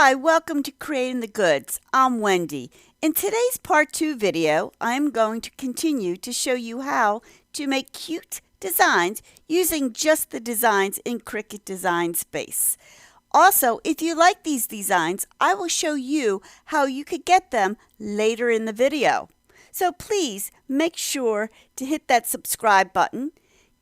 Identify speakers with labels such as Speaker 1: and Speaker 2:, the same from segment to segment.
Speaker 1: Hi, welcome to Creating the Goods. I'm Wendy. In today's part 2 video, I'm going to continue to show you how to make cute designs using just the designs in Cricut Design Space. Also, if you like these designs, I will show you how you could get them later in the video. So please make sure to hit that subscribe button,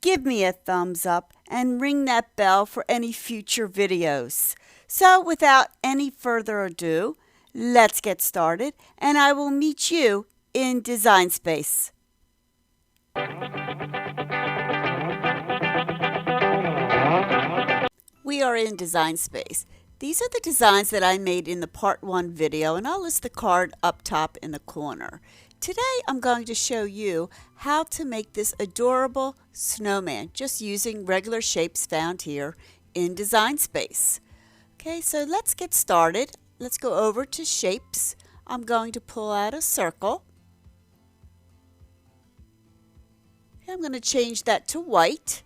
Speaker 1: give me a thumbs up, and ring that bell for any future videos. So without any further ado, let's get started, and I will meet you in Design Space. We are in Design Space. These are the designs that I made in the part 1 video, and I'll list the card up top in the corner. Today I'm going to show you how to make this adorable snowman just using regular shapes found here in Design Space. Okay, so let's get started. Let's go over to shapes. I'm going to pull out a circle. Okay, I'm going to change that to white.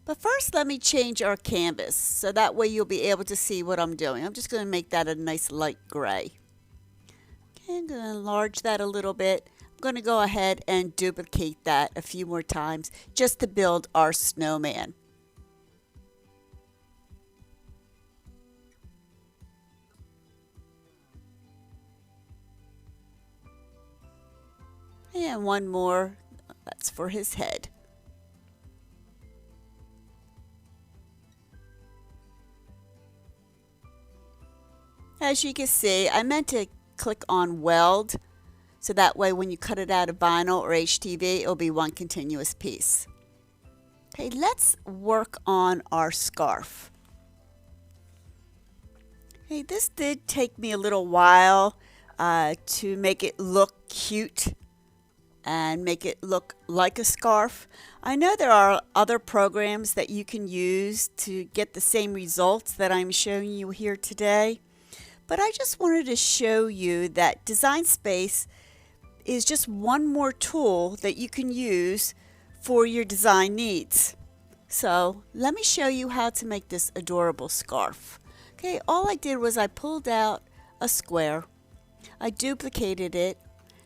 Speaker 1: But first let me change our canvas so that way you'll be able to see what I'm doing. I'm just going to make that a nice light gray. Okay, I'm going to enlarge that a little bit. I'm going to go ahead and duplicate that a few more times just to build our snowman. And one more, that's for his head. As you can see, I meant to click on weld, so that way when you cut it out of vinyl or HTV, it'll be one continuous piece. Okay, let's work on our scarf. Okay, this did take me a little while to make it look cute and make it look like a scarf. I know there are other programs that you can use to get the same results that I'm showing you here today, but I just wanted to show you that Design Space is just one more tool that you can use for your design needs. So let me show you how to make this adorable scarf. Okay, all I did was I pulled out a square, I duplicated it,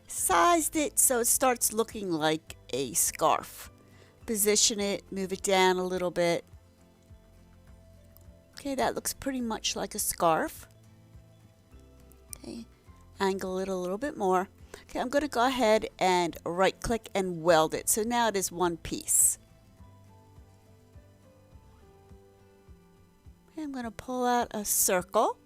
Speaker 1: sized it so it starts looking like a scarf. Position it, move it down a little bit. Okay, that looks pretty much like a scarf. Okay, angle it a little bit more. Okay, I'm going to go ahead and right click and weld it. So now it is one piece. Okay, I'm going to pull out a circle.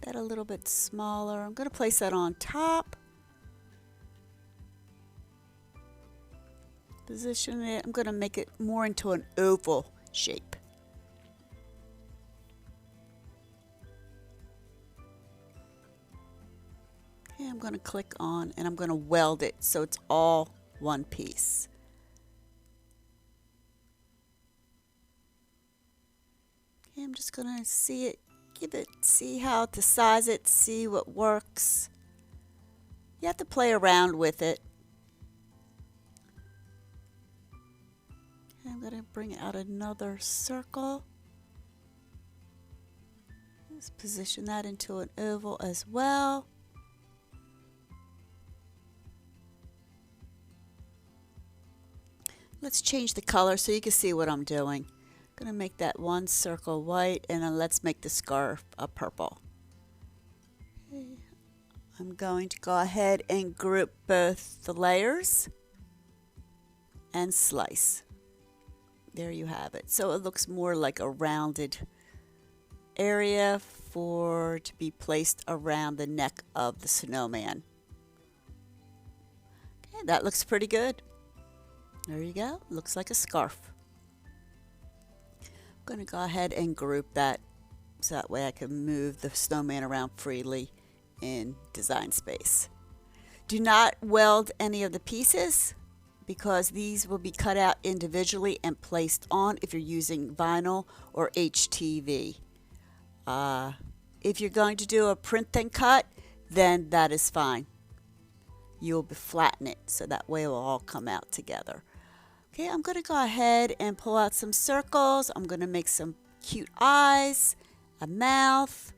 Speaker 1: That a little bit smaller. I'm going to place that on top. Position it. I'm going to make it more into an oval shape. Okay, I'm going to click on and I'm going to weld it so it's all one piece. Okay, I'm just going to see it. See how to size it, see what works. You have to play around with it. Okay, I'm going to bring out another circle. Let's position that into an oval as well. Let's change the color so you can see what I'm doing. I'm going to make that one circle white, and then let's make the scarf a purple. Okay. I'm going to go ahead and group both the layers and slice. There you have it. So it looks more like a rounded area to be placed around the neck of the snowman. Okay, that looks pretty good. There you go. Looks like a scarf. I'm going to go ahead and group that so that way I can move the snowman around freely in Design Space. Do not weld any of the pieces because these will be cut out individually and placed on if you're using vinyl or HTV. If you're going to do a print and cut, then that is fine. You'll flatten it so that way it will all come out together. Okay, I'm going to go ahead and pull out some circles. I'm going to make some cute eyes, a mouth.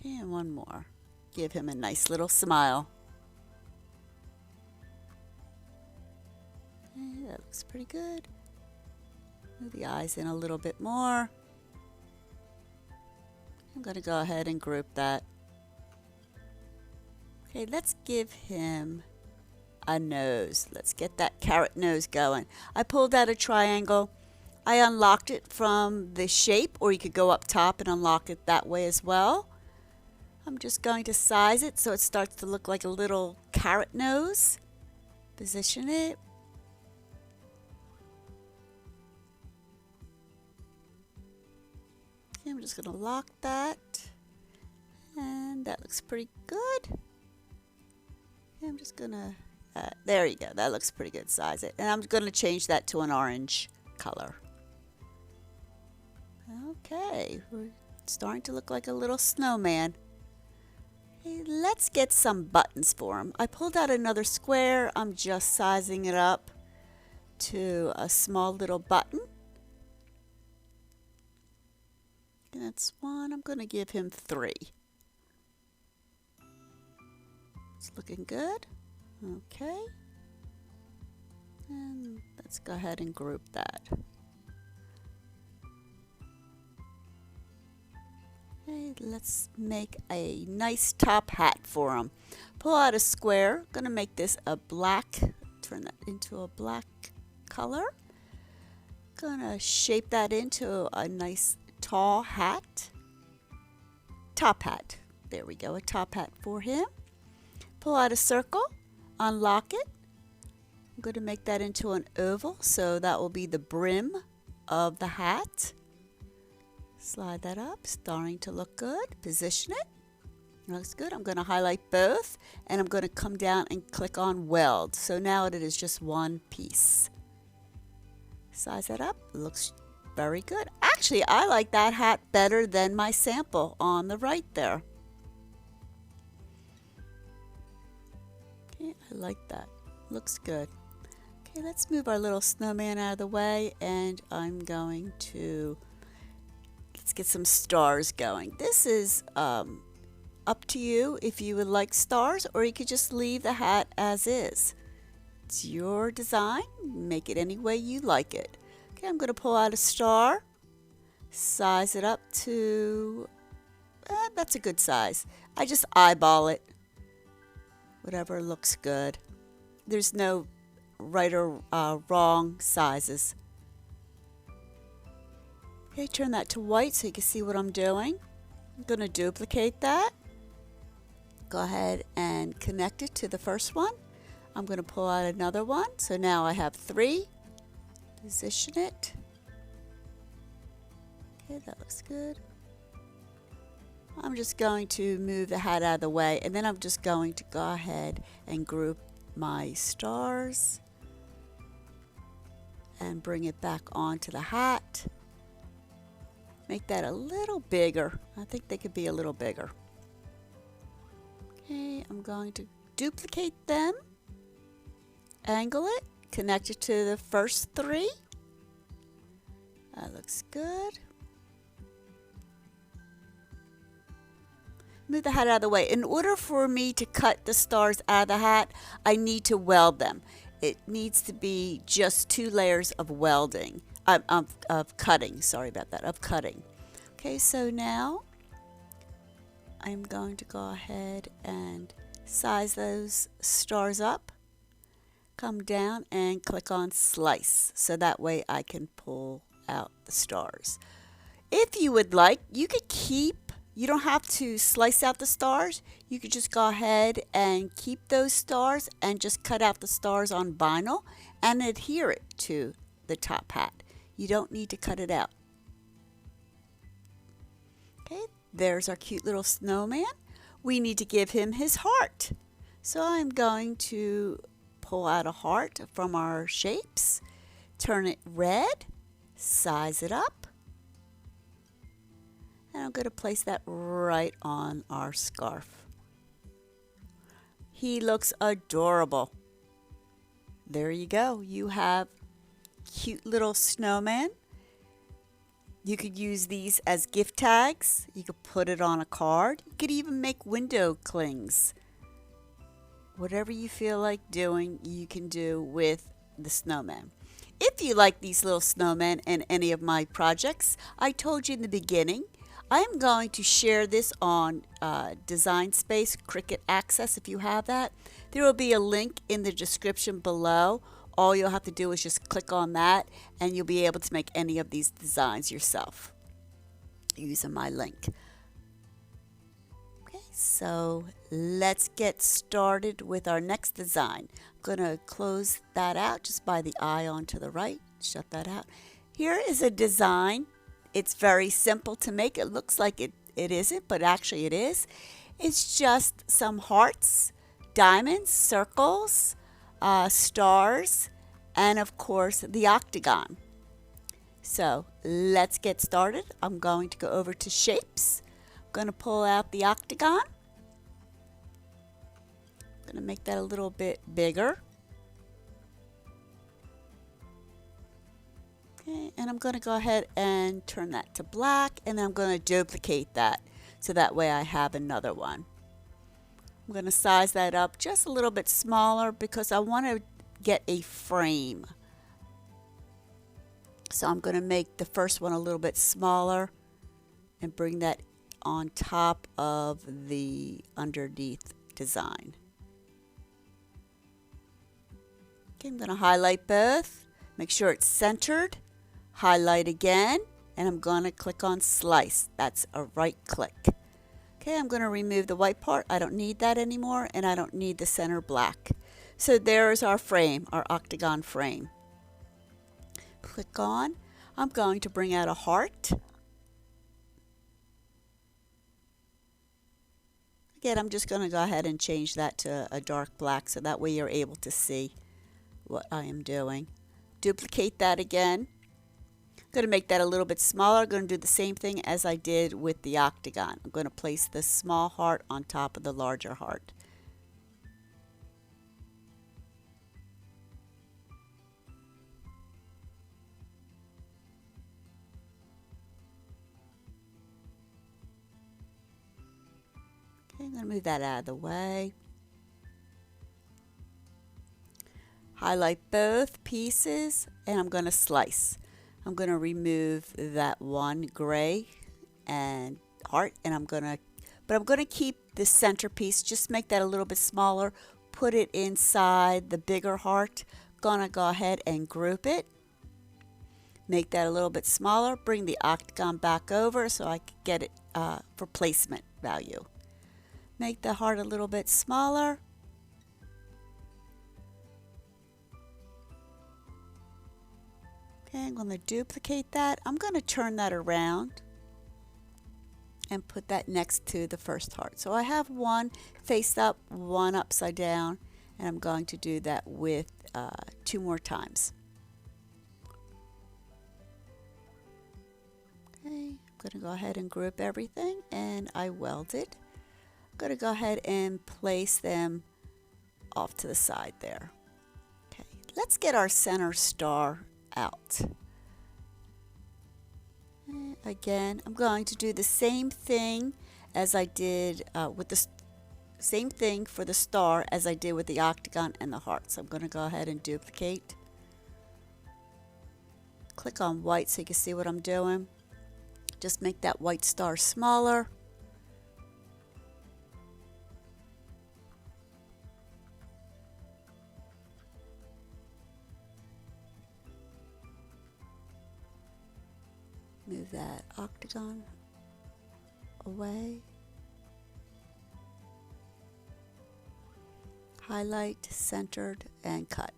Speaker 1: And one more. Give him a nice little smile. And that looks pretty good. Move the eyes in a little bit more. I'm going to go ahead and group that. Okay, let's give him a nose. Let's get that carrot nose going. I pulled out a triangle. I unlocked it from the shape, or you could go up top and unlock it that way as well. I'm just going to size it so it starts to look like a little carrot nose. Position it. Okay, I'm just going to lock that. And that looks pretty good. I'm just gonna, there you go, that looks pretty good, size it. And I'm gonna change that to an orange color. Okay, we're starting to look like a little snowman. Okay, let's get some buttons for him. I pulled out another square. I'm just sizing it up to a small little button. And that's one. I'm gonna give him 3. It's looking good. Okay. And let's go ahead and group that. Okay, let's make a nice top hat for him. Pull out a square. Gonna make this a black, turn that into a black color. Gonna shape that into a nice tall hat. Top hat. There we go, a top hat for him. Pull out a circle, unlock it. I'm going to make that into an oval, so that will be the brim of the hat. Slide that up, starting to look good. Position it. Looks good. I'm going to highlight both, and I'm going to come down and click on weld. So now it is just one piece. Size that up. Looks very good. Actually, I like that hat better than my sample on the right there. Okay, I like that. Looks good. Okay, let's move our little snowman out of the way, and I'm going to, let's get some stars going. This is up to you if you would like stars, or you could just leave the hat as is. It's your design. Make it any way you like it. Okay, I'm going to pull out a star, size it up to, that's a good size. I just eyeball it. Whatever looks good. There's no right or wrong sizes. Okay, turn that to white so you can see what I'm doing. I'm going to duplicate that. Go ahead and connect it to the first one. I'm going to pull out another one. So now I have 3. Position it. Okay, that looks good. I'm just going to move the hat out of the way, and then I'm just going to go ahead and group my stars and bring it back onto the hat. Make that a little bigger. I think they could be a little bigger. Okay, I'm going to duplicate them, angle it, connect it to the first 3. That looks good. Move the hat out of the way. In order for me to cut the stars out of the hat, I need to weld them. It needs to be just 2 layers of welding, of cutting. Sorry about that, of cutting. Okay, so now I'm going to go ahead and size those stars up. Come down and click on slice, so that way I can pull out the stars. If you would like, you could keep, you don't have to slice out the stars. You could just go ahead and keep those stars and just cut out the stars on vinyl and adhere it to the top hat. You don't need to cut it out. Okay, there's our cute little snowman. We need to give him his heart. So I'm going to pull out a heart from our shapes, turn it red, size it up, and I'm going to place that right on our scarf. He looks adorable. There you go. You have cute little snowman. You could use these as gift tags. You could put it on a card. You could even make window clings. Whatever you feel like doing, you can do with the snowman. If you like these little snowmen and any of my projects, I told you in the beginning, I am going to share this on Design Space, Cricut Access if you have that. There will be a link in the description below. All you'll have to do is just click on that and you'll be able to make any of these designs yourself using my link. Okay, so let's get started with our next design. I'm going to close that out just by the eye on to the right. Shut that out. Here is a design. It's very simple to make. It looks like it isn't, but actually it is. It's just some hearts, diamonds, circles, stars, and of course the octagon. So let's get started. I'm going to go over to shapes. I'm going to pull out the octagon. I'm going to make that a little bit bigger. Okay, and I'm going to go ahead and turn that to black, and then I'm going to duplicate that so that way I have another one. I'm going to size that up just a little bit smaller because I want to get a frame. So I'm going to make the first one a little bit smaller and bring that on top of the underneath design. Okay, I'm going to highlight both, make sure it's centered, highlight again, and I'm going to click on slice. That's a right click. Okay, I'm going to remove the white part. I don't need that anymore, and I don't need the center black. So there's our frame, our octagon frame. Click on. I'm going to bring out a heart. Again, I'm just going to go ahead and change that to a dark black so that way you're able to see what I am doing. Duplicate that again. I'm going to make that a little bit smaller. I'm going to do the same thing as I did with the octagon. I'm going to place the small heart on top of the larger heart. Okay, I'm going to move that out of the way. Highlight both pieces and I'm going to slice. I'm going to remove that one gray and heart, and I'm going to keep the centerpiece, just make that a little bit smaller, put it inside the bigger heart. Gonna go ahead and group it. Make that a little bit smaller, bring the octagon back over so I can get it for placement value. Make the heart a little bit smaller. Okay, I'm going to duplicate that. I'm going to turn that around and put that next to the first heart. So I have one face up, one upside down, and I'm going to do that with 2 more times. Okay, I'm going to go ahead and group everything, and I weld it. I'm going to go ahead and place them off to the side there. Okay, let's get our center star out. Again, I'm going to do the same thing as I did with the same thing for the star as I did with the octagon and the heart. So I'm going to go ahead and duplicate. Click on white so you can see what I'm doing. Just make that white star smaller. Move that octagon away. Highlight, centered, and cut.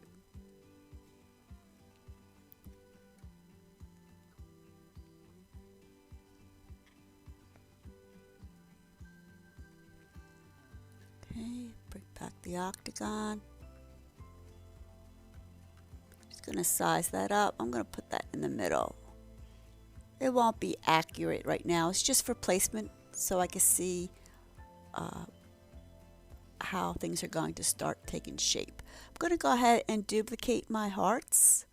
Speaker 1: Okay, bring back the octagon. Just going to size that up. I'm going to put that in the middle. It won't be accurate right now. It's just for placement so I can see how things are going to start taking shape. I'm going to go ahead and duplicate my hearts.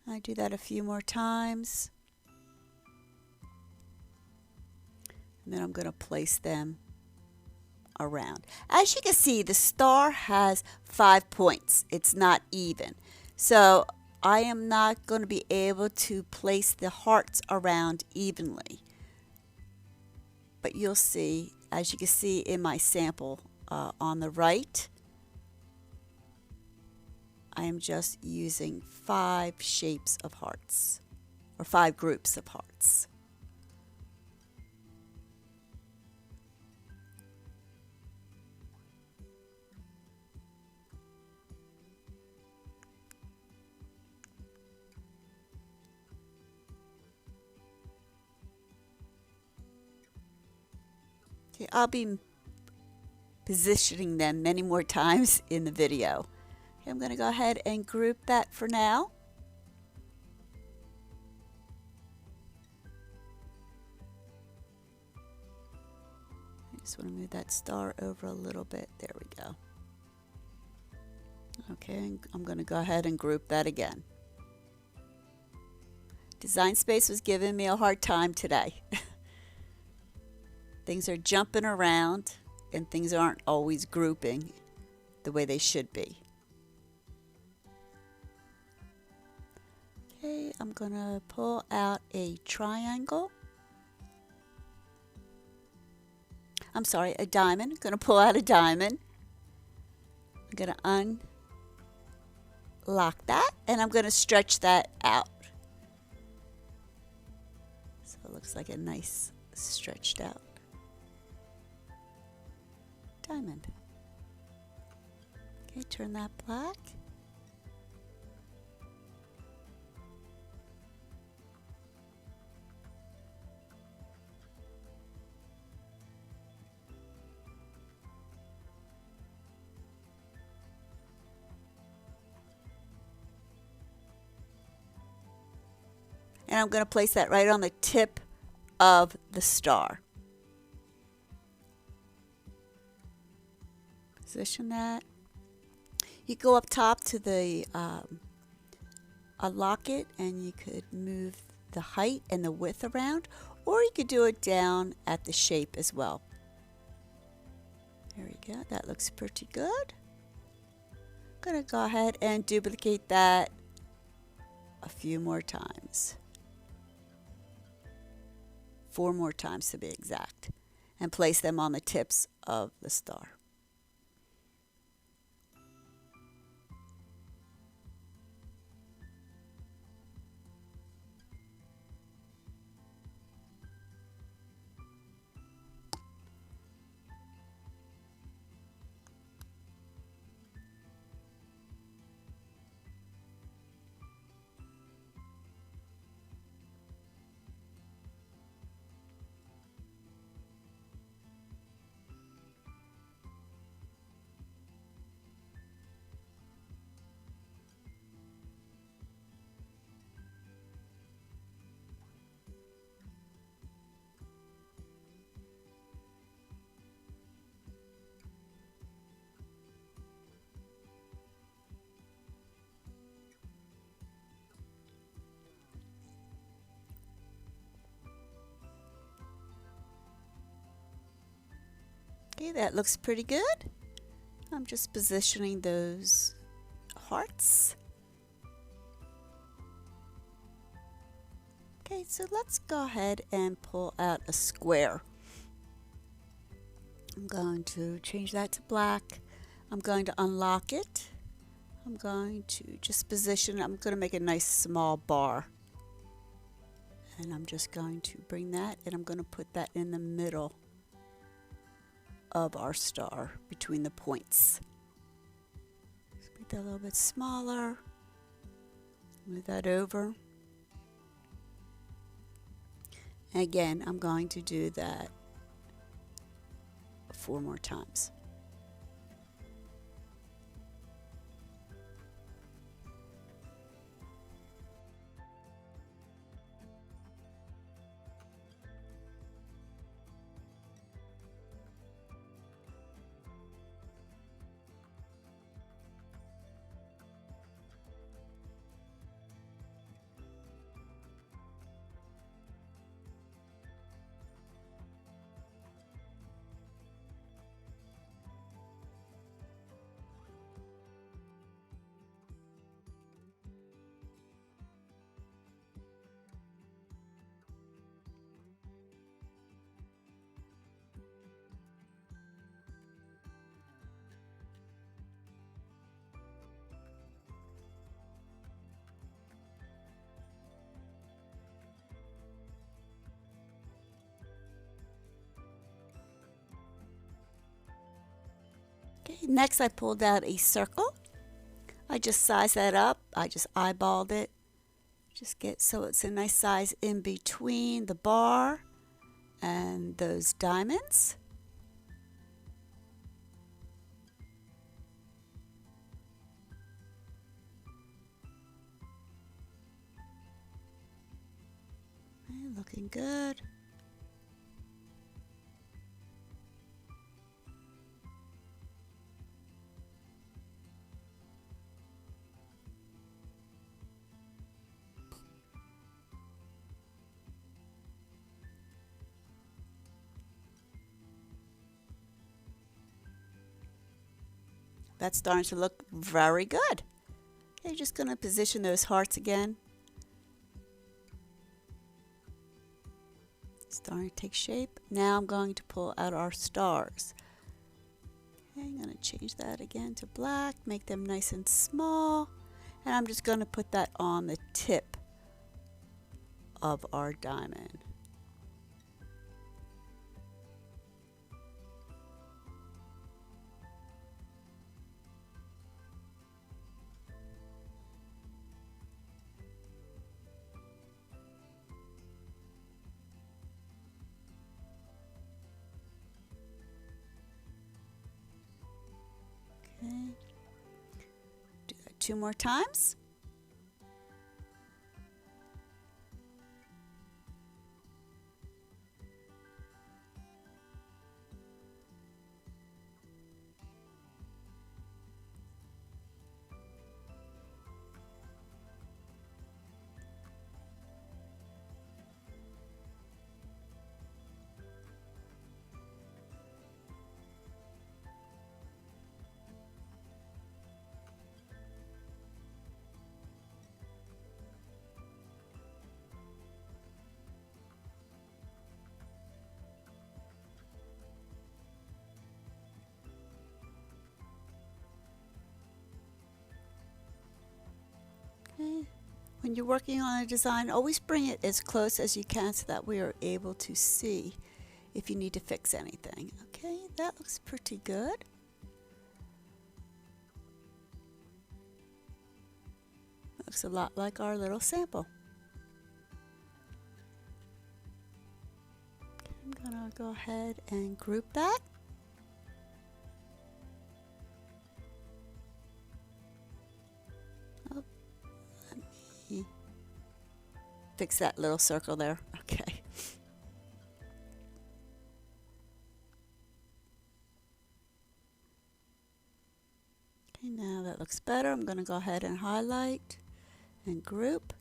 Speaker 1: I do that a few more times. And then I'm going to place them around. As you can see, the star has 5 points. It's not even. So I am not going to be able to place the hearts around evenly. But you'll see, as you can see in my sample on the right, I am just using 5 shapes of hearts, or 5 groups of hearts. Okay, I'll be positioning them many more times in the video. Okay, I'm going to go ahead and group that for now. I just want to move that star over a little bit. There we go. Okay, I'm going to go ahead and group that again. Design Space was giving me a hard time today. Things are jumping around and things aren't always grouping the way they should be. Okay, I'm going to pull out a triangle. I'm sorry, a diamond. I'm going to pull out a diamond. I'm going to unlock that and I'm going to stretch that out. So it looks like a nice stretched out diamond. Okay, turn that black. And I'm going to place that right on the tip of the star. Position that. You go up top to the unlock it and you could move the height and the width around, or you could do it down at the shape as well. There we go. That looks pretty good. I'm going to go ahead and duplicate that a few more times. 4 more times to be exact, and place them on the tips of the star. Okay, that looks pretty good. I'm just positioning those hearts. Okay, so let's go ahead and pull out a square. I'm going to change that to black. I'm going to unlock it. I'm going to just position, I'm going to make a nice small bar. And I'm just going to bring that and I'm going to put that in the middle of our star between the points. Let's make that a little bit smaller. Move that over. Again, I'm going to do that 4 more times. Okay, next I pulled out a circle. I just sized that up. I just eyeballed it. Just get so it's a nice size in between the bar and those diamonds. Okay, looking good. That's starting to look very good. Okay, just going to position those hearts again. Starting to take shape. Now I'm going to pull out our stars. Okay, I'm going to change that again to black, make them nice and small, and I'm just going to put that on the tip of our diamond. Okay. Do that 2 more times. Okay. When you're working on a design, always bring it as close as you can so that we are able to see if you need to fix anything. Okay, that looks pretty good. Looks a lot like our little sample. Okay, I'm gonna go ahead and group that. Oh, let me fix that little circle there. Okay. Okay, now that looks better. I'm going to go ahead and highlight and group.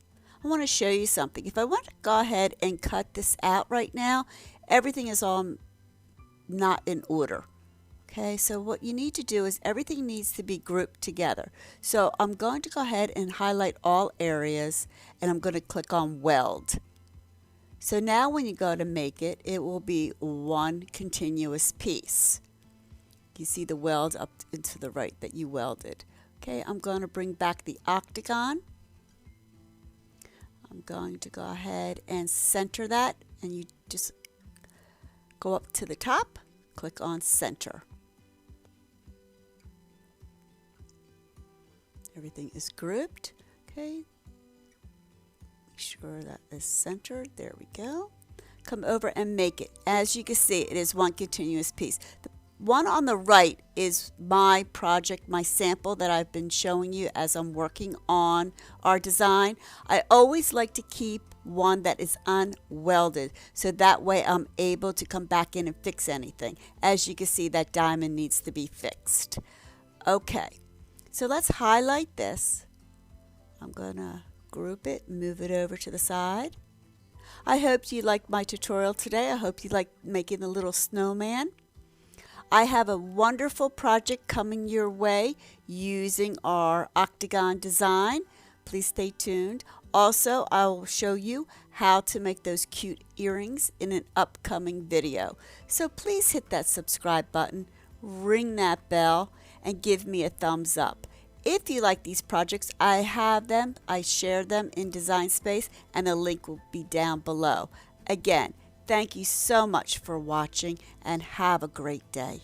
Speaker 1: I want to show you something. If I want to go ahead and cut this out right now, everything is all not in order. Okay, so what you need to do is everything needs to be grouped together. So I'm going to go ahead and highlight all areas, and I'm going to click on weld. So now when you go to make it, it will be one continuous piece. You see the weld up and to the right that you welded. Okay, I'm going to bring back the octagon. I'm going to go ahead and center that, and you just go up to the top, click on center. Everything is grouped. Okay, make sure that is centered. There we go. Come over and make it. As you can see, it is one continuous piece. The one on the right is my project, my sample that I've been showing you as I'm working on our design. I always like to keep one that is unwelded, so that way I'm able to come back in and fix anything. As you can see, that diamond needs to be fixed. Okay, so let's highlight this. I'm gonna group it, move it over to the side. I hope you liked my tutorial today. I hope you liked making the little snowman. I have a wonderful project coming your way using our octagon design. Please stay tuned. Also, I will show you how to make those cute earrings in an upcoming video. So please hit that subscribe button, ring that bell, and give me a thumbs up. If you like these projects, I have them. I share them in Design Space, and the link will be down below. Again, thank you so much for watching, and have a great day.